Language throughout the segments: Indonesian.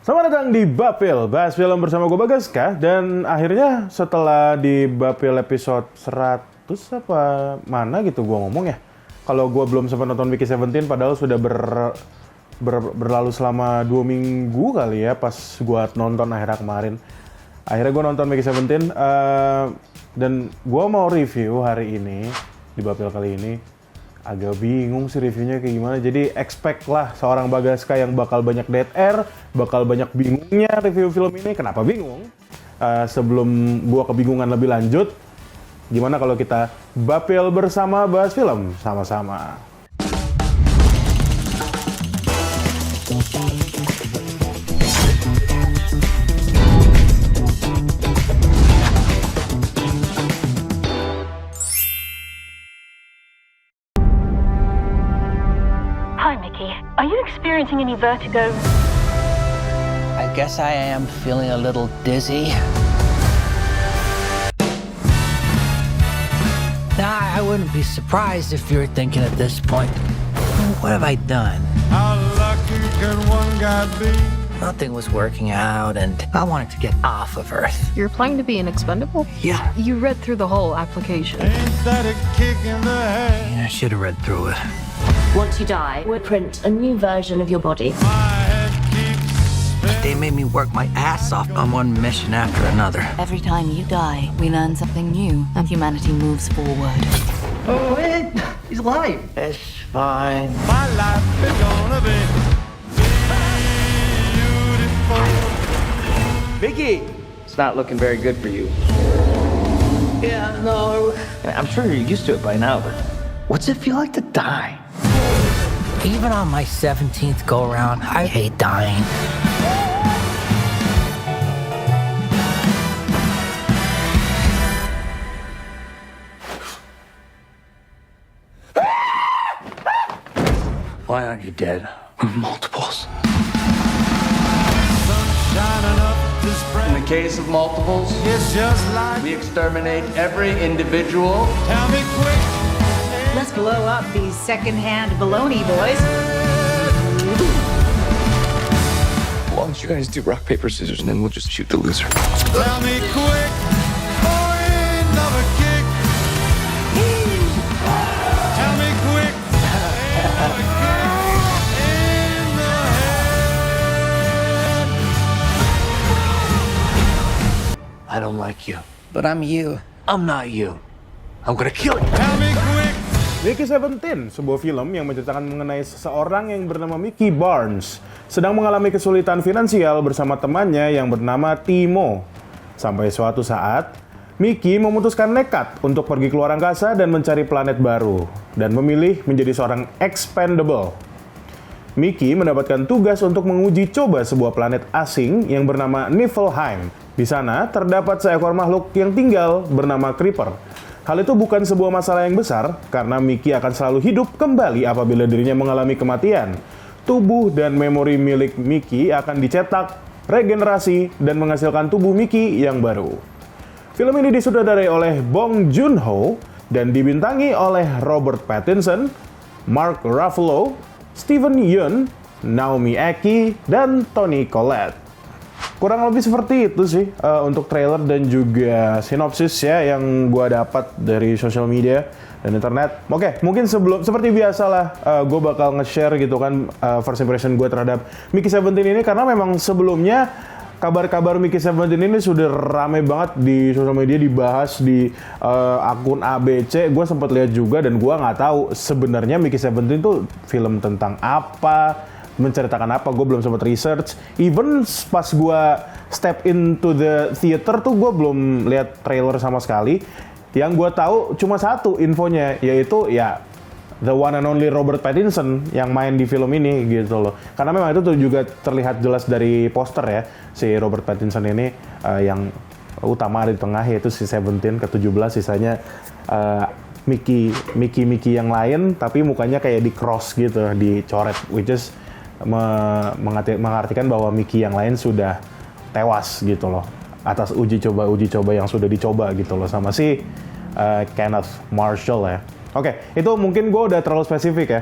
Selamat datang di Bapil, bahas film bersama gue Bagas Kah. Dan akhirnya setelah di Bapil episode 100 apa mana gitu gue ngomong ya. Kalau gue belum sempat nonton Mickey 17 padahal sudah berlalu selama 2 minggu kali ya pas gue nonton akhirnya kemarin. Akhirnya gue nonton Mickey 17 dan gue mau review hari ini di Bapil kali ini. Agak bingung sih reviewnya kayak gimana, jadi expect lah seorang Bagaska yang bakal banyak dead air, bakal banyak bingungnya review film ini. Kenapa bingung? Sebelum gua kebingungan lebih lanjut, gimana kalau kita bapil bersama bahas film sama-sama? Hi, Mickey. Are you experiencing any vertigo? I guess I am feeling a little dizzy. Nah, I wouldn't be surprised if you're thinking at this point, what have I done? How lucky can one guy be? Nothing was working out and I wanted to get off of Earth. You're applying to be an expendable? Yeah, You read through the whole application. Ain't that a kick in the head? I should have read through it. Once you die, we'll print a new version of your body. My head keeps They spinning. made me work my ass off on one mission after another. Every time you die, we learn something new, and humanity moves forward. Oh, he's alive. It's fine. My life is gonna be beautiful. Vicky, it's not looking very good for you. Yeah, no. I'm sure you're used to it by now, but what's it feel like to die? Even on my 17th go around, I hate dying. Why aren't you dead? Multiples. Shining up this In brand. the case of multiples, It's just like, we exterminate every individual. tell me quick. Let's blow up these secondhand baloney boys. Why don't you guys do rock, paper, scissors, and then we'll just shoot the loser? Tell me quick. Oh, another kick. Tell me quick. Another kick in the head. I don't like you, but I'm you. I'm not you. I'm gonna kill you. Tell me quick. Mickey 17, sebuah film yang menceritakan mengenai seseorang yang bernama Mickey Barnes sedang mengalami kesulitan finansial bersama temannya yang bernama Timo. Sampai suatu saat, Mickey memutuskan nekat untuk pergi keluar angkasa dan mencari planet baru dan memilih menjadi seorang expendable. Mickey mendapatkan tugas untuk menguji coba sebuah planet asing yang bernama Niflheim. Di sana terdapat seekor makhluk yang tinggal bernama Creeper. Hal itu bukan sebuah masalah yang besar, karena Mickey akan selalu hidup kembali apabila dirinya mengalami kematian. Tubuh dan memori milik Mickey akan dicetak, regenerasi, dan menghasilkan tubuh Mickey yang baru. Film ini disutradarai oleh Bong Joon-ho dan dibintangi oleh Robert Pattinson, Mark Ruffalo, Steven Yeun, Naomi Eki, dan Toni Collette. Kurang lebih seperti itu sih untuk trailer dan juga sinopsis ya yang gue dapat dari sosial media dan internet. Oke, mungkin seperti biasa lah gue bakal nge-share gitu kan first impression gue terhadap Mickey 17 ini, karena memang sebelumnya kabar-kabar Mickey 17 ini sudah rame banget di sosial media, dibahas di akun ABC. Gue sempat lihat juga dan gue nggak tahu sebenarnya Mickey 17 itu film tentang apa, menceritakan apa. Gue belum sempat research. Even pas gue step into the theater tuh gue belum lihat trailer sama sekali. Yang gue tahu cuma satu infonya, yaitu ya the one and only Robert Pattinson yang main di film ini gitu loh. Karena memang itu tuh juga terlihat jelas dari poster ya, si Robert Pattinson ini yang utama ada di tengah, yaitu si 17 ke-17, sisanya Mickey yang lain tapi mukanya kayak di cross gitu, dicoret, which is mengartikan bahwa Mickey yang lain sudah tewas gitu loh atas uji coba yang sudah dicoba gitu loh sama si Kenneth Marshall ya. Oke, itu mungkin gue udah terlalu spesifik ya.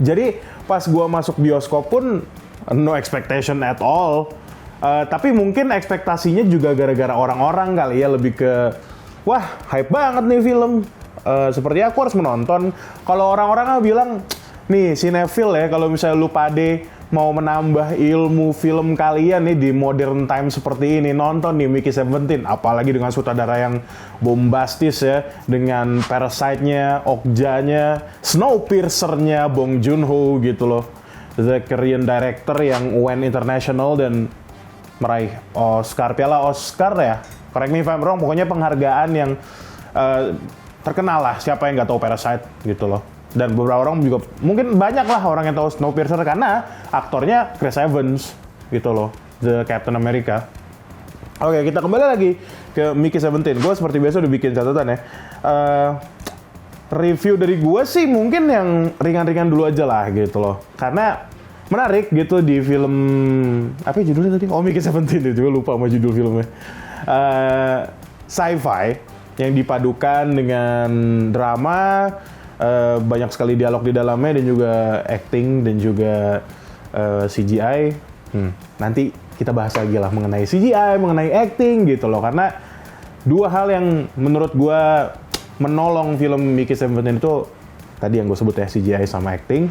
Jadi pas gue masuk bioskop pun no expectation at all. Tapi mungkin ekspektasinya juga gara-gara orang-orang kali ya, lebih ke wah hype banget nih film. Seperti aku harus menonton. Kalau orang-orang bilang nih sinetfil ya, kalau misalnya lu pade mau menambah ilmu film kalian nih di modern time seperti ini, nonton nih Mickey 17, apalagi dengan sutradara yang bombastis ya, dengan Parasite-nya, Okja-nya, Snowpiercer-nya Bong Joon-ho gitu loh, the Korean director yang went international dan meraih piala Oscar ya, correct me if I'm wrong, pokoknya penghargaan yang terkenal lah, siapa yang nggak tahu Parasite gitu loh. Dan beberapa orang juga, mungkin banyak lah orang yang tahu Snowpiercer karena aktornya Chris Evans gitu loh, the Captain America. Oke, kita kembali lagi ke Mickey 17. Gue seperti biasa udah bikin catatan ya. Review dari gue sih mungkin yang ringan-ringan dulu aja lah gitu loh, karena menarik gitu di film, apa judulnya tadi? Oh, Mickey 17 itu, gue lupa sama judul filmnya. Sci-fi yang dipadukan dengan drama, banyak sekali dialog di dalamnya dan juga acting dan juga CGI. Nanti kita bahas lagi lah mengenai CGI, mengenai acting gitu loh, karena dua hal yang menurut gue menolong film Mickey 17 itu tadi yang gue sebut ya, CGI sama acting.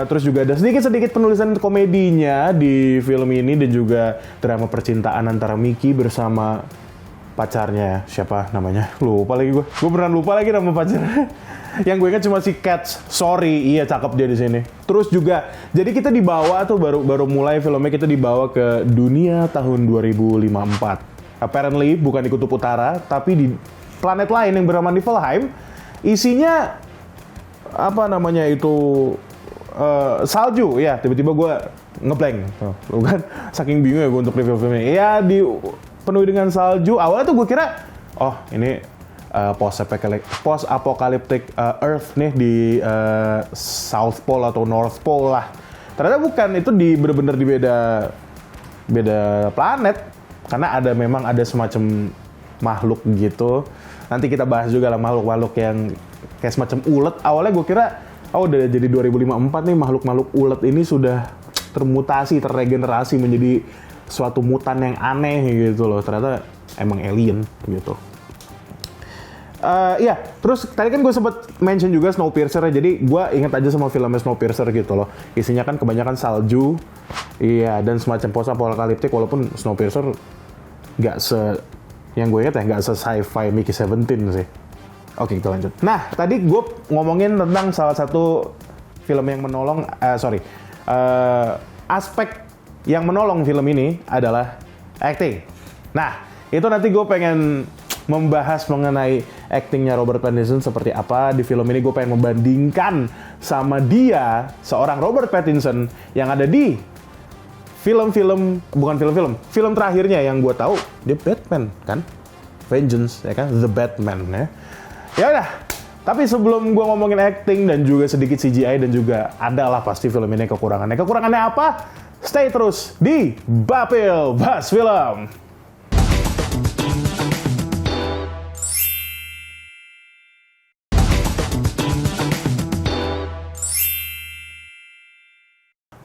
Terus juga ada sedikit-sedikit penulisan komedinya di film ini dan juga drama percintaan antara Mickey bersama pacarnya, siapa namanya? Lupa lagi gue. Gue beneran lupa lagi nama pacarnya. Yang gue ingat cuma si Cats. Sorry, iya cakep dia di sini. Terus juga, jadi kita dibawa tuh baru mulai filmnya, kita dibawa ke dunia tahun 2054. Apparently bukan di kutub utara, tapi di planet lain yang bernama Niflheim. Isinya apa namanya itu? Salju ya. Tiba-tiba gue ngeblank. Tuh kan, saking bingung ya gue untuk review filmnya. Ya penuhi dengan salju. Awalnya tuh gue kira, oh ini post apocalyptic Earth nih di South Pole atau North Pole lah. Ternyata bukan, itu bener-bener di beda planet, karena memang ada semacam makhluk gitu. Nanti kita bahas juga lah makhluk-makhluk yang kayak semacam ulet. Awalnya gue kira, udah jadi 2054 nih, makhluk-makhluk ulet ini sudah termutasi, terregenerasi menjadi suatu mutan yang aneh gitu loh. Ternyata emang alien gitu. Iya, terus tadi kan gue sempet mention juga Snowpiercer, jadi gue inget aja sama filmnya Snowpiercer gitu loh. Isinya kan kebanyakan salju, iya, dan semacam post-apocalyptic, walaupun Snowpiercer yang gue inget ya, nggak se-sci-fi Mickey 17 sih. Oke, kita lanjut. Nah, tadi gue ngomongin tentang salah satu film yang menolong, aspek yang menolong film ini adalah acting. Nah, itu nanti gue pengen membahas mengenai actingnya Robert Pattinson seperti apa di film ini. Gue pengen membandingkan sama dia, seorang Robert Pattinson yang ada di film terakhirnya yang gue tahu dia Batman kan, Vengeance ya kan, The Batman ya. Ya udah, tapi sebelum gue ngomongin acting dan juga sedikit CGI dan juga adalah pasti film ini kekurangannya. Kekurangannya apa? Stay terus di Bapil Bahas Film.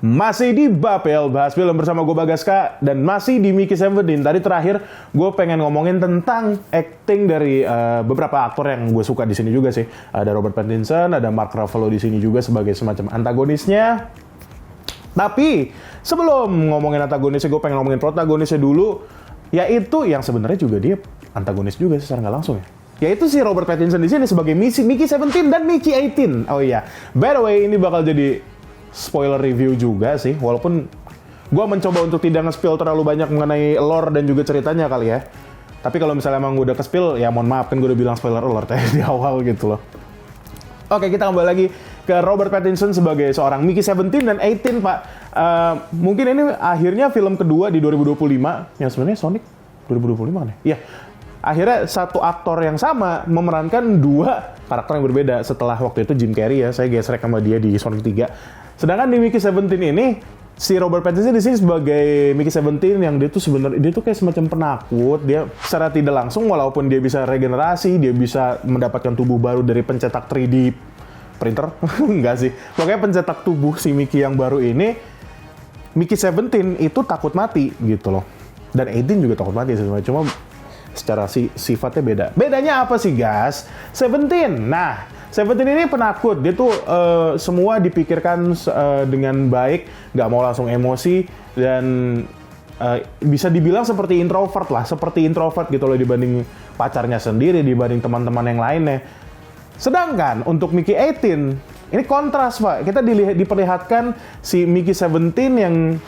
Masih di Bapel Bahas Film bersama gue Bagaska dan masih di Mickey 17. Tadi terakhir gue pengen ngomongin tentang acting dari beberapa aktor yang gue suka di sini juga sih. Ada Robert Pattinson, ada Mark Ruffalo di sini juga sebagai semacam antagonisnya. Tapi sebelum ngomongin antagonisnya, gue pengen ngomongin protagonisnya dulu, yaitu yang sebenarnya juga dia antagonis juga secara nggak langsung ya. Yaitu si Robert Pattinson di sini sebagai Mickey 17 dan Mickey 18. Oh iya, by the way ini bakal jadi spoiler review juga sih, walaupun gue mencoba untuk tidak nge-spill terlalu banyak mengenai lore dan juga ceritanya kali ya. Tapi kalau misalnya emang gue udah ke-spill, ya mohon maaf, kan gue udah bilang spoiler alert ya di awal gitu loh. Oke, kita kembali lagi ke Robert Pattinson sebagai seorang Mickey 17 dan 18, Pak. Mungkin ini akhirnya film kedua di 2025, yang sebenarnya Sonic 2025 kan ya? Iya. Akhirnya satu aktor yang sama memerankan dua karakter yang berbeda. Setelah waktu itu Jim Carrey ya, saya gesrek sama dia di Sonic 3. Sedangkan di Mickey 17 ini, si Robert Pattinson di sini sebagai Mickey 17 yang dia tuh sebenarnya dia tuh kayak semacam penakut. Dia secara tidak langsung, walaupun dia bisa regenerasi, dia bisa mendapatkan tubuh baru dari pencetak 3D printer, enggak sih. Pokoknya pencetak tubuh si Mickey yang baru ini, Mickey 17 itu takut mati gitu loh. Dan 18 juga takut mati sebenarnya. Cuma secara sifatnya beda. Bedanya apa sih guys? 17. Nah, 17 ini penakut. Dia tuh semua dipikirkan dengan baik, nggak mau langsung emosi, dan bisa dibilang seperti introvert lah. Seperti introvert gitu loh dibanding pacarnya sendiri, dibanding teman-teman yang lainnya. Sedangkan untuk Mickey 18, ini kontras Pak. Kita diperlihatkan si Mickey 17 yang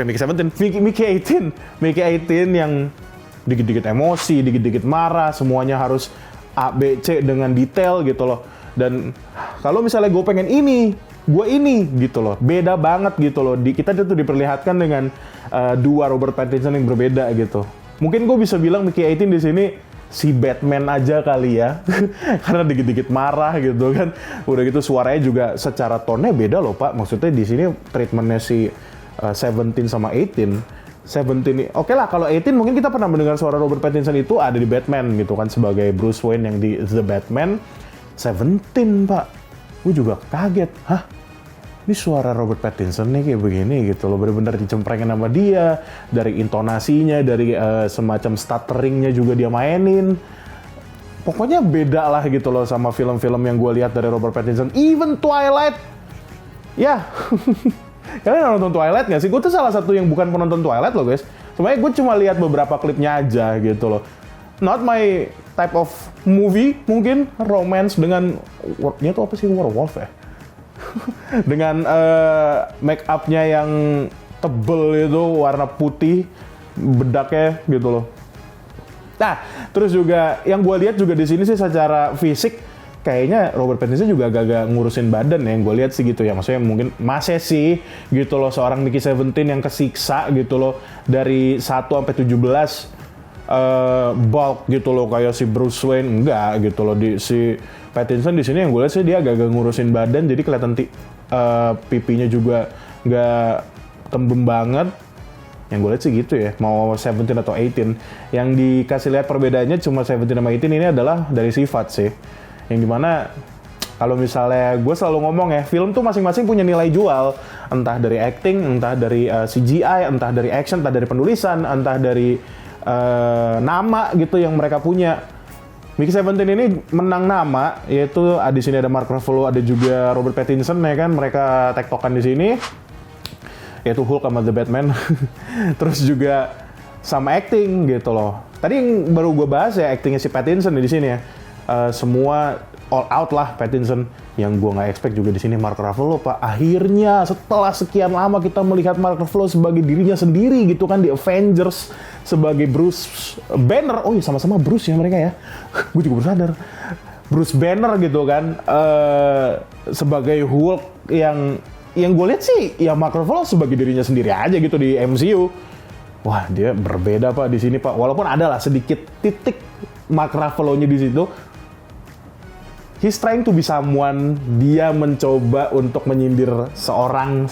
Mickey 17, Mickey 18 yang dikit-dikit emosi, dikit-dikit marah, semuanya harus A, B, C dengan detail gitu loh. Dan kalau misalnya gue pengen ini, gue ini gitu loh. Beda banget gitu loh. Kita tuh diperlihatkan dengan dua Robert Pattinson yang berbeda gitu. Mungkin gue bisa bilang Mickey 18 di sini si Batman aja kali ya. Karena dikit-dikit marah gitu kan. Udah gitu suaranya juga secara tone-nya beda loh Pak. Maksudnya di sini treatmentnya si 17 sama 18. 17, oke lah kalau 18 mungkin kita pernah mendengar suara Robert Pattinson itu ada di Batman gitu kan sebagai Bruce Wayne yang di The Batman. 17 Pak, gue juga kaget. Hah? Ini suara Robert Pattinson nih kayak begini gitu loh, bener-bener dicemprengin sama dia, dari intonasinya, dari semacam stutteringnya juga dia mainin. Pokoknya beda lah gitu loh sama film-film yang gue lihat dari Robert Pattinson. Even Twilight, ya. Kalian nonton Twilight nggak sih? Gue tuh salah satu yang bukan penonton Twilight loh guys. Sebenarnya gue cuma lihat beberapa klipnya aja gitu loh. Not my type of movie, mungkin romance dengan dia tuh apa sih, werewolf ya? Dengan make up-nya yang tebel itu, warna putih, bedaknya gitu loh. Nah, terus juga yang gue lihat juga di sini sih secara fisik kayaknya Robert Pattinson juga agak-agak ngurusin badan ya, yang gue lihat sih gitu ya. Maksudnya mungkin masih sih gitu loh seorang Mickey 17 yang kesiksa gitu loh dari 1 sampai 17 bulk gitu loh kayak si Bruce Wayne, enggak gitu loh. Si Pattinson di sini yang gue lihat sih dia agak-agak ngurusin badan, jadi kelihatan pipinya juga nggak tembem banget. Yang gue lihat sih gitu ya, mau 17 atau 18. Yang dikasih lihat perbedaannya cuma 17 sama 18 ini adalah dari sifat sih. Yang dimana kalau misalnya gue selalu ngomong ya, film tuh masing-masing punya nilai jual, entah dari acting, entah dari CGI, entah dari action, entah dari penulisan, entah dari nama gitu yang mereka punya. Mickey 17 ini menang nama, yaitu di sini ada Mark Ruffalo, ada juga Robert Pattinson ya kan, mereka tektokan di sini, yaitu Hulk sama The Batman. Terus juga sama acting gitu loh. Tadi yang baru gue bahas ya actingnya si Pattinson di sini ya. Semua all out lah Pattinson. Yang gue nggak expect juga di sini Mark Ruffalo Pak. Akhirnya setelah sekian lama kita melihat Mark Ruffalo sebagai dirinya sendiri gitu kan di Avengers sebagai Bruce Banner. Oh iya sama-sama Bruce ya mereka ya. Gue juga baru sadar. Bruce Banner gitu kan sebagai Hulk yang gue lihat sih ya Mark Ruffalo sebagai dirinya sendiri aja gitu di MCU. Wah dia berbeda Pak di sini Pak. Walaupun ada lah sedikit titik Mark Ruffalo-nya di situ. He's trying to be someone. Dia mencoba untuk menyindir seseorang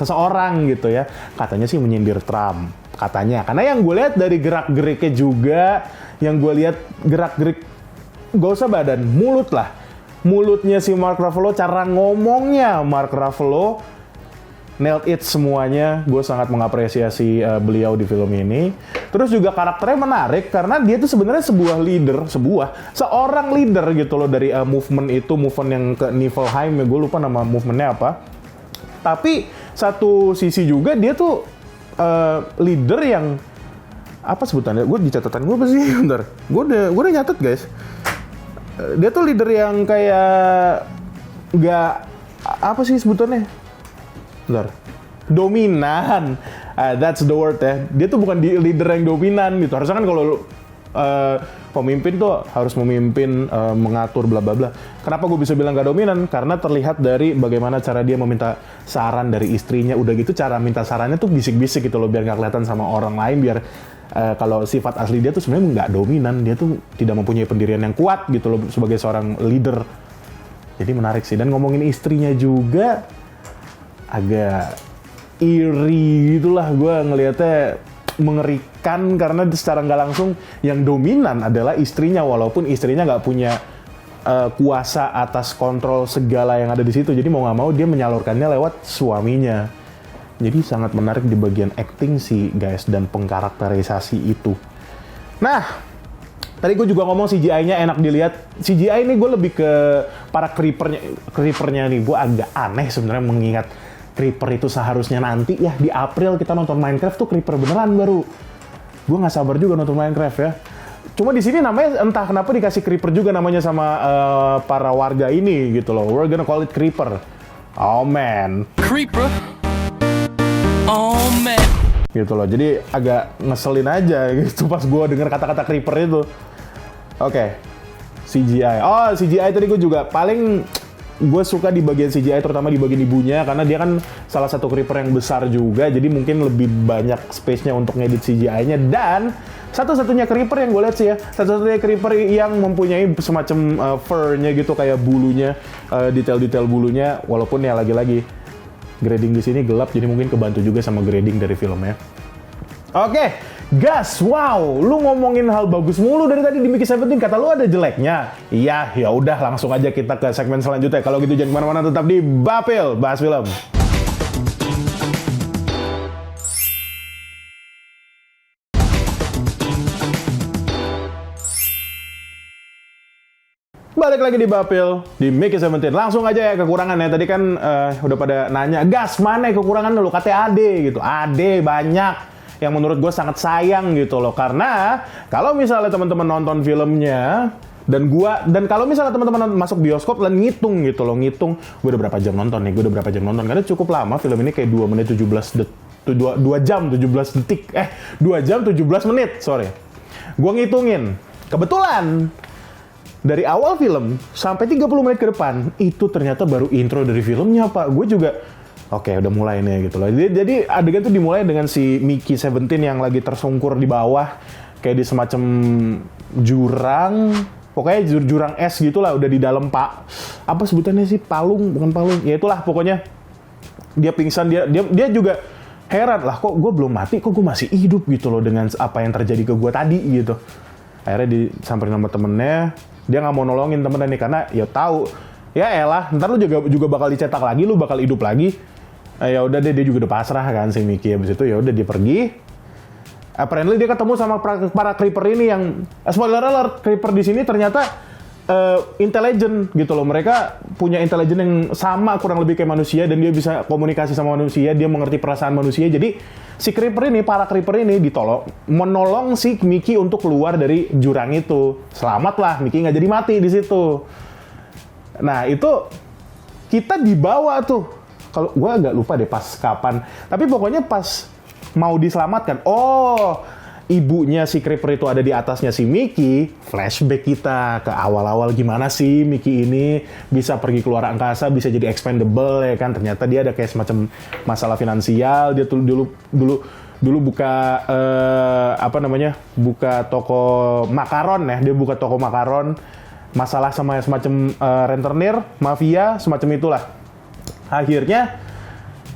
gitu ya. Katanya sih menyindir Trump. Katanya. Karena yang gue lihat dari gerak-geriknya juga, yang gue lihat gerak-gerik, gak usah badan, mulut lah. Mulutnya si Mark Ruffalo, cara ngomongnya Mark Ruffalo, nailed it semuanya. Gue sangat mengapresiasi beliau di film ini. Terus juga karakternya menarik karena dia tuh sebenarnya seorang leader gitu loh dari movement yang ke Niflheim ya, gue lupa nama movementnya apa. Tapi satu sisi juga dia tuh leader yang apa sebutannya? Gue di catatan gue apa sih? Bentar, gue udah nyatet guys. Dia tuh leader yang kayak nggak apa sih sebutannya? Bentar. Dominan. That's the word ya. Dia tuh bukan leader yang dominan gitu. Harusnya kan kalau pemimpin tuh harus memimpin, mengatur bla bla bla. Kenapa gue bisa bilang gak dominan? Karena terlihat dari bagaimana cara dia meminta saran dari istrinya. Udah gitu cara minta sarannya tuh bisik-bisik gitu loh biar gak kelihatan sama orang lain, biar kalau sifat asli dia tuh sebenarnya nggak dominan. Dia tuh tidak mempunyai pendirian yang kuat gitu loh sebagai seorang leader. Jadi menarik sih. Dan ngomongin istrinya juga agak iri gitulah, gue ngelihatnya mengerikan karena secara nggak langsung yang dominan adalah istrinya, walaupun istrinya nggak punya kuasa atas kontrol segala yang ada di situ. Jadi mau nggak mau dia menyalurkannya lewat suaminya. Jadi sangat menarik di bagian acting sih guys dan pengkarakterisasi itu. Nah, tadi gue juga ngomong CGI-nya enak dilihat. CGI ini gue lebih ke para creepernya nih. Gue agak aneh sebenarnya mengingat creeper itu seharusnya nanti ya di April kita nonton Minecraft tuh creeper beneran baru. Gue nggak sabar juga nonton Minecraft ya. Cuma di sini namanya entah kenapa dikasih creeper juga namanya sama para warga ini gitu loh. We're gonna call it creeper. Oh man. Creeper. Oh man. Gitu loh. Jadi agak ngeselin aja gitu pas gue denger kata-kata creeper itu. Oke. CGI. Oh, CGI tadi gue juga paling gue suka di bagian CGI terutama di bagian ibunya karena dia kan salah satu creeper yang besar juga jadi mungkin lebih banyak space-nya untuk ngedit CGI-nya dan satu-satunya creeper yang gue lihat sih ya satu-satunya creeper yang mempunyai semacam fur-nya gitu kayak bulunya detail-detail bulunya walaupun ya lagi-lagi grading di sini gelap jadi mungkin kebantu juga sama grading dari filmnya. Oke, Gas, wow, lu ngomongin hal bagus mulu dari tadi di Mickey 17, kata lu ada jeleknya. Iya, ya udah langsung aja kita ke segmen selanjutnya. Kalau gitu jangan kemana-mana, tetap di Bapil, bahas film. Balik lagi di Bapil, di Mickey 17. Langsung aja ya kekurangannya. Tadi kan udah pada nanya, Gas, mana kekurangan lu? Katanya AD gitu. AD banyak. Yang menurut gue sangat sayang gitu loh. Karena kalau misalnya teman-teman nonton filmnya, dan kalau misalnya teman-teman masuk bioskop dan ngitung gitu loh. Ngitung, gue udah berapa jam nonton nih? Gue udah berapa jam nonton? Karena cukup lama film ini kayak 2 menit 17 detik. 2 jam 17 detik. 2 jam 17 menit, sorry. Gue ngitungin. Kebetulan, dari awal film sampai 30 menit ke depan itu ternyata baru intro dari filmnya Pak. Gue juga oke, udah mulai nih gitu loh. Jadi adegan tuh dimulai dengan si Mickey 17 yang lagi tersungkur di bawah kayak di semacam jurang, pokoknya jurang es gitulah udah di dalam Pak. Apa sebutannya sih? Palung, bukan palung. Ya itulah pokoknya. Dia pingsan, dia juga heran lah kok gue belum mati, kok gue masih hidup gitu loh dengan apa yang terjadi ke gue tadi gitu. Akhirnya disamperin sama temennya. Dia nggak mau nolongin temennya nih karena ya tahu ya elah ntar lu juga bakal dicetak lagi, lu bakal hidup lagi. Ya udah deh, dia juga udah pasrah kan si Mickey. Habis itu ya udah dia pergi. Apparently dia ketemu sama para creeper ini yang spoiler alert, creeper di sini ternyata intelligent gitu loh. Mereka punya intelligence yang sama kurang lebih kayak manusia dan dia bisa komunikasi sama manusia, dia mengerti perasaan manusia. Jadi si creeper ini, para creeper ini menolong si Mickey untuk keluar dari jurang itu. Selamat lah, Mickey nggak jadi mati di situ. Nah itu kita dibawa tuh. Kalau gue agak lupa deh pas kapan. Tapi pokoknya pas mau diselamatkan. Oh, ibunya si creeper itu ada di atasnya si Mickey. Flashback kita ke awal-awal gimana sih Mickey ini bisa pergi keluar angkasa, bisa jadi expendable ya kan. Ternyata dia ada kayak semacam masalah finansial. Dia tuh dulu buka buka toko makaron ya. Dia buka toko makaron. Masalah sama semacam rentenir, mafia, semacam itulah. Akhirnya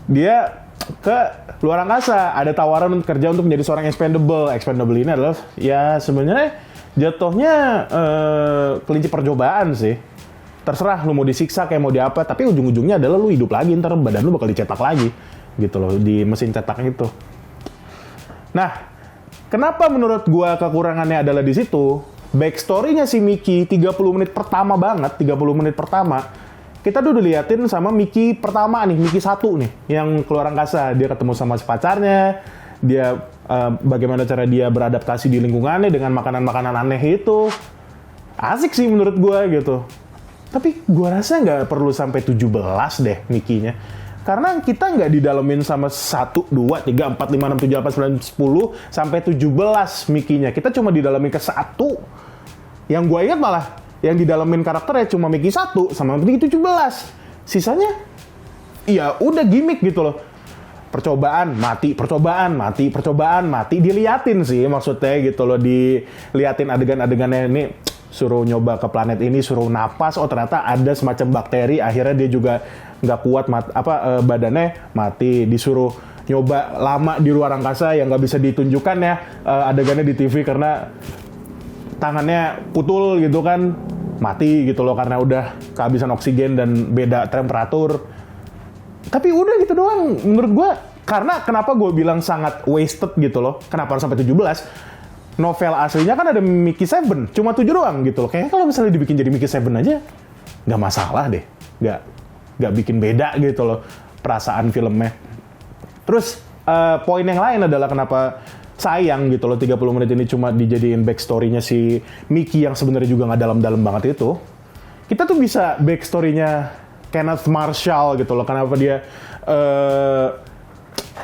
dia ke luar angkasa, ada tawaran untuk kerja untuk menjadi seorang expendable. Expendable ini adalah ya sebenarnya jatuhnya kelinci percobaan sih. Terserah lu mau disiksa kayak mau diapa, tapi ujung-ujungnya adalah lu hidup lagi, ntar badan lu bakal dicetak lagi gitu loh di mesin cetak itu. Nah, kenapa menurut gua kekurangannya adalah di situ? Backstory-nya si Mickey 30 menit pertama banget, 30 menit pertama kita tuh udah liatin sama Mickey pertama nih, Mickey 1 nih, yang keluar angkasa. Dia ketemu sama si pacarnya, dia bagaimana cara dia beradaptasi di lingkungannya dengan makanan-makanan aneh itu. Asik sih menurut gue gitu. Tapi gue rasa nggak perlu sampai 17 deh Mickey-nya. Karena kita nggak didalemin sama 1, 2, 3, 4, 5, 6, 7, 8, 9, 10, sampai 17 Mickey-nya. Kita cuma didalemin ke 1. Yang gue ingat malah, yang didalemin karakternya cuma Mickey 1 sama Mickey 17. Sisanya ya udah gimmick gitu loh. Percobaan, mati, percobaan, mati, percobaan, mati. Diliatin sih maksudnya gitu loh. Diliatin adegan-adegannya ini. Suruh nyoba ke planet ini, suruh napas. Oh ternyata ada semacam bakteri. Akhirnya dia juga nggak kuat, badannya mati. Disuruh nyoba lama di luar angkasa yang nggak bisa ditunjukkan ya adegannya di TV karena tangannya putul gitu kan, mati gitu loh karena udah kehabisan oksigen dan beda temperatur. Tapi udah gitu doang. Menurut gua Karena kenapa gue bilang sangat wasted gitu loh, kenapa harus sampai 17? Novel aslinya kan ada Mickey 7, cuma 7 doang gitu loh. Kayaknya kalau misalnya dibikin jadi Mickey 7 aja, nggak masalah deh. Nggak bikin beda gitu loh perasaan filmnya. Terus poin yang lain adalah kenapa sayang gitu loh 30 menit ini cuma dijadiin backstory-nya si Mickey yang sebenarnya juga nggak dalam-dalam banget itu. Kita tuh bisa backstory-nya Kenneth Marshall gitu loh, kenapa dia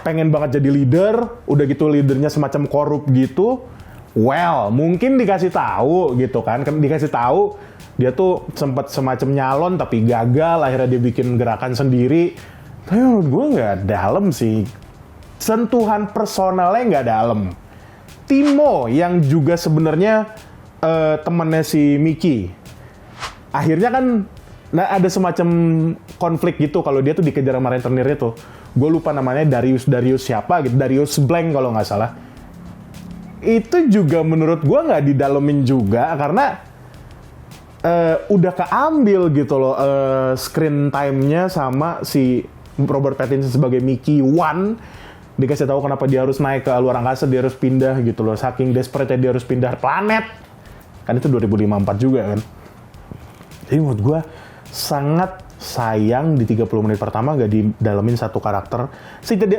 pengen banget jadi leader, udah gitu leadernya semacam korup gitu. Well, mungkin dikasih tahu gitu kan, dikasih tahu dia tuh sempat semacam nyalon tapi gagal, akhirnya dia bikin gerakan sendiri. Tapi menurut gue nggak dalam sih, sentuhan personalnya nggak dalam. Timo yang juga sebenarnya temannya si Mickey, akhirnya kan ada semacam konflik gitu kalau dia tuh dikejar sama rentenir itu. Gue lupa namanya, Darius siapa gitu, Darius Blank kalau nggak salah. Itu juga menurut gue nggak didalemin juga karena udah keambil gitu loh screen time-nya sama si Robert Pattinson sebagai Mickey 1. Dikasih tahu kenapa dia harus naik ke luar angkasa, dia harus pindah gitu loh. Saking desperate-nya dia harus pindah planet. Kan itu 2054 juga kan. Jadi menurut gue sangat sayang di 30 menit pertama gak didalemin satu karakter.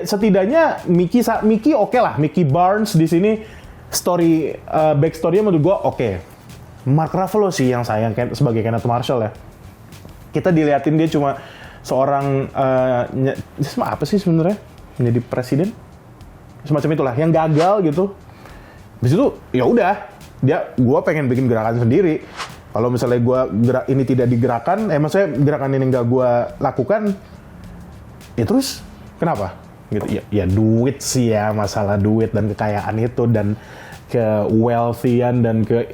Setidaknya Mickey oke lah. Mickey Barnes di sini backstory-nya menurut gue oke. Mark Ruffalo sih yang sayang sebagai Kenneth Marshall ya. Kita diliatin dia cuma seorang apa sih sebenarnya menjadi presiden semacam itulah yang gagal gitu. Habis itu ya udah gue pengen bikin gerakan sendiri. Kalau misalnya ini tidak digerakkan, maksudnya gerakan ini nggak gue lakukan, ya terus kenapa? Gitu ya duit sih ya, masalah duit dan kekayaan itu dan ke wealthyan dan ke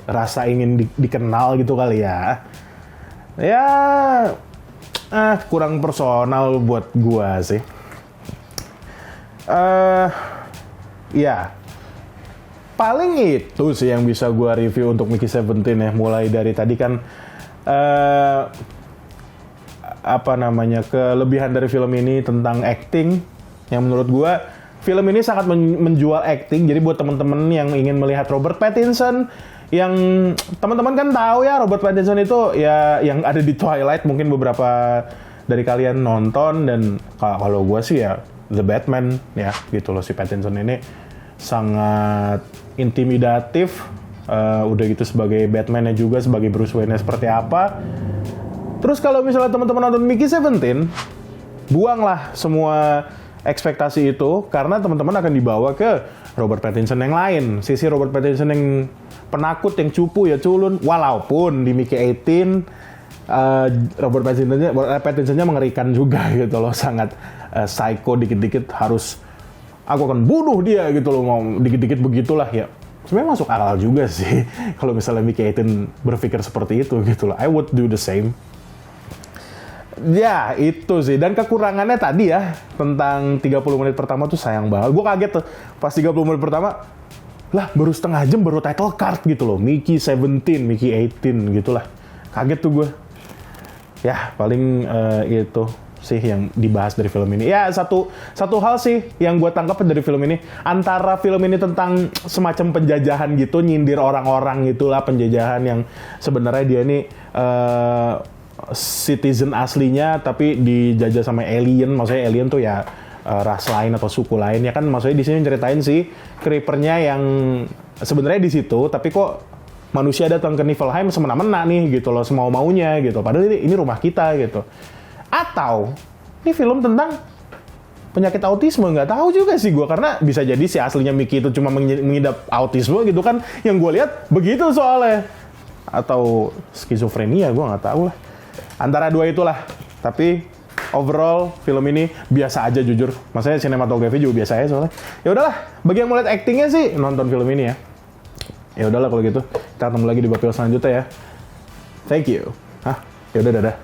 rasa ingin dikenal gitu kali ya. Ya kurang personal buat gue sih. Ya. Paling itu sih yang bisa gue review untuk Mickey 17 ya. Mulai dari tadi kan kelebihan dari film ini tentang acting yang menurut gue film ini sangat menjual acting. Jadi buat teman-teman yang ingin melihat Robert Pattinson, yang teman-teman kan tahu ya Robert Pattinson itu ya yang ada di Twilight, mungkin beberapa dari kalian nonton, dan kalau gue sih ya The Batman ya gitu loh. Si Pattinson ini sangat intimidatif, udah gitu sebagai Batman-nya juga, sebagai Bruce Wayne seperti apa. Terus kalau misalnya teman-teman nonton Mickey 17, buanglah semua ekspektasi itu karena teman-teman akan dibawa ke Robert Pattinson yang lain. Sisi Robert Pattinson yang penakut, yang cupu ya culun. Walaupun di Mickey 18 Robert Pattinson-nya mengerikan juga gitu loh, sangat psycho, dikit-dikit harus aku akan bunuh dia gitu loh, mau dikit-dikit begitulah ya. Sebenarnya masuk akal juga sih kalau misalnya Mickey 18 berpikir seperti itu gitu loh. I would do the same. Ya itu sih, dan kekurangannya tadi ya tentang 30 menit pertama tuh sayang banget. Gue kaget tuh pas 30 menit pertama, lah baru setengah jam baru title card gitu loh, Mickey 17, Mickey 18 gitulah. Kaget tuh gue. Ya paling itu sih yang dibahas dari film ini. Ya satu hal sih yang gue tangkap dari film ini, antara film ini tentang semacam penjajahan gitu, nyindir orang-orang gitulah, penjajahan yang sebenarnya dia ini citizen aslinya tapi dijajah sama alien. Maksudnya alien tuh ya ras lain atau suku lain ya kan. Maksudnya di sini ceritain si Creeper-nya yang sebenarnya di situ, tapi kok manusia datang ke Niflheim semena-mena nih gitu loh, semau-maunya gitu. Padahal ini rumah kita gitu. Atau ini film tentang penyakit autisme, nggak tahu juga sih gue, karena bisa jadi si aslinya Mickey itu cuma mengidap autisme gitu kan, yang gue lihat begitu soalnya, atau skizofrenia, gue nggak tahu lah, antara dua itulah. Tapi overall film ini biasa aja jujur, maksudnya sinematografi juga biasa aja soalnya. Ya udahlah, bagi yang mau lihat actingnya sih nonton film ini ya. Ya udahlah kalau gitu, kita ketemu lagi di Bapil selanjutnya ya. Thank you. Ya udah, dadah.